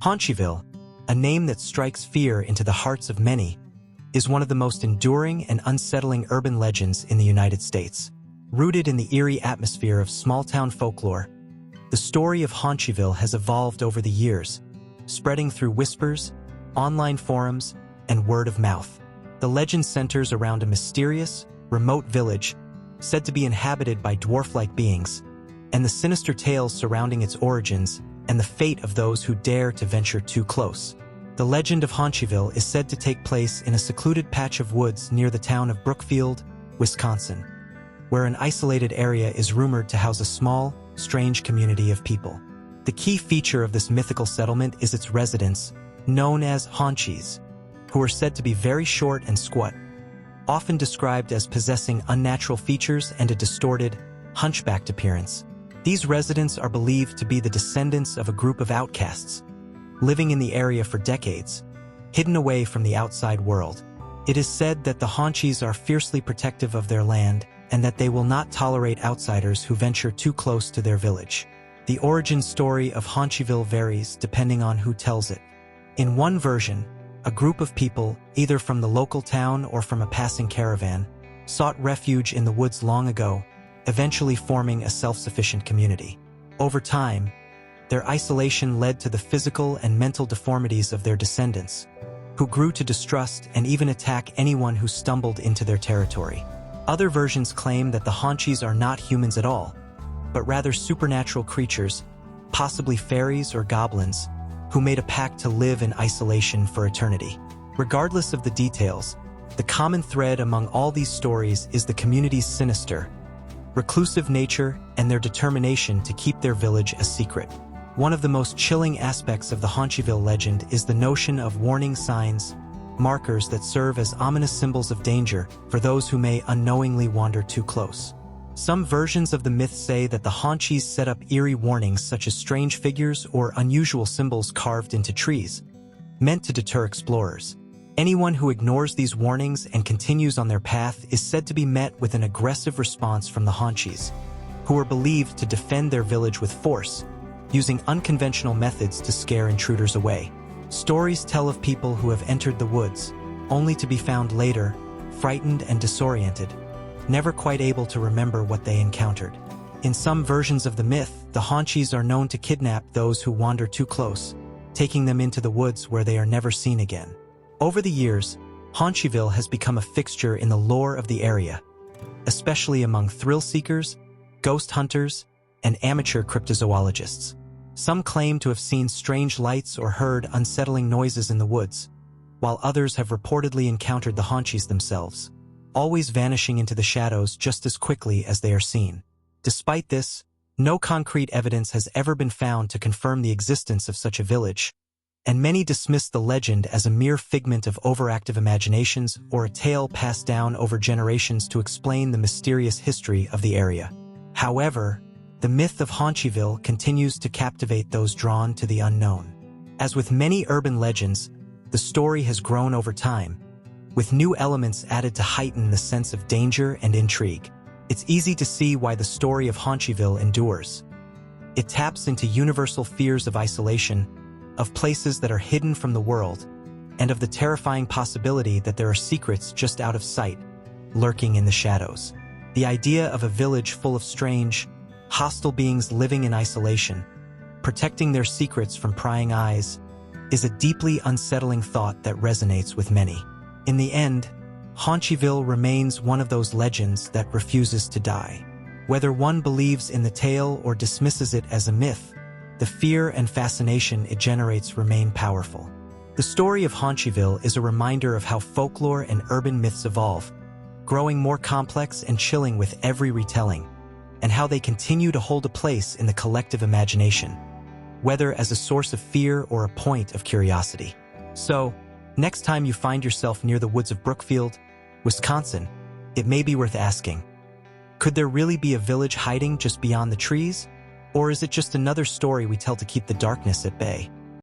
Haunchyville, a name that strikes fear into the hearts of many, is one of the most enduring and unsettling urban legends in the United States. Rooted in the eerie atmosphere of small-town folklore, the story of Haunchyville has evolved over the years, spreading through whispers, online forums, and word of mouth. The legend centers around a mysterious, remote village said to be inhabited by dwarf-like beings, and the sinister tales surrounding its origins and the fate of those who dare to venture too close. The legend of Haunchyville is said to take place in a secluded patch of woods near the town of Brookfield, Wisconsin, where an isolated area is rumored to house a small, strange community of people. The key feature of this mythical settlement is its residents, known as Haunchies, who are said to be very short and squat, often described as possessing unnatural features and a distorted, hunchbacked appearance. These residents are believed to be the descendants of a group of outcasts, living in the area for decades, hidden away from the outside world. It is said that the Haunchies are fiercely protective of their land and that they will not tolerate outsiders who venture too close to their village. The origin story of Haunchyville varies depending on who tells it. In one version, a group of people, either from the local town or from a passing caravan, sought refuge in the woods long ago, eventually forming a self-sufficient community. Over time, their isolation led to the physical and mental deformities of their descendants, who grew to distrust and even attack anyone who stumbled into their territory. Other versions claim that the Haunchies are not humans at all, but rather supernatural creatures, possibly fairies or goblins, who made a pact to live in isolation for eternity. Regardless of the details, the common thread among all these stories is the community's sinister, reclusive nature and their determination to keep their village a secret. One of the most chilling aspects of the Haunchyville legend is the notion of warning signs, markers that serve as ominous symbols of danger for those who may unknowingly wander too close. Some versions of the myth say that the Haunchies set up eerie warnings such as strange figures or unusual symbols carved into trees, meant to deter explorers. Anyone who ignores these warnings and continues on their path is said to be met with an aggressive response from the Haunchies, who are believed to defend their village with force, using unconventional methods to scare intruders away. Stories tell of people who have entered the woods, only to be found later, frightened and disoriented, never quite able to remember what they encountered. In some versions of the myth, the Haunchies are known to kidnap those who wander too close, taking them into the woods where they are never seen again. Over the years, Haunchyville has become a fixture in the lore of the area, especially among thrill-seekers, ghost hunters, and amateur cryptozoologists. Some claim to have seen strange lights or heard unsettling noises in the woods, while others have reportedly encountered the Haunchies themselves, always vanishing into the shadows just as quickly as they are seen. Despite this, no concrete evidence has ever been found to confirm the existence of such a village, and many dismiss the legend as a mere figment of overactive imaginations or a tale passed down over generations to explain the mysterious history of the area. However, the myth of Haunchyville continues to captivate those drawn to the unknown. As with many urban legends, the story has grown over time, with new elements added to heighten the sense of danger and intrigue. It's easy to see why the story of Haunchyville endures. It taps into universal fears of isolation, of places that are hidden from the world, and of the terrifying possibility that there are secrets just out of sight, lurking in the shadows. The idea of a village full of strange, hostile beings living in isolation, protecting their secrets from prying eyes, is a deeply unsettling thought that resonates with many. In the end, Haunchyville remains one of those legends that refuses to die. Whether one believes in the tale or dismisses it as a myth, the fear and fascination it generates remain powerful. The story of Haunchyville is a reminder of how folklore and urban myths evolve, growing more complex and chilling with every retelling, and how they continue to hold a place in the collective imagination, whether as a source of fear or a point of curiosity. So, next time you find yourself near the woods of Brookfield, Wisconsin, it may be worth asking, could there really be a village hiding just beyond the trees? Or is it just another story we tell to keep the darkness at bay?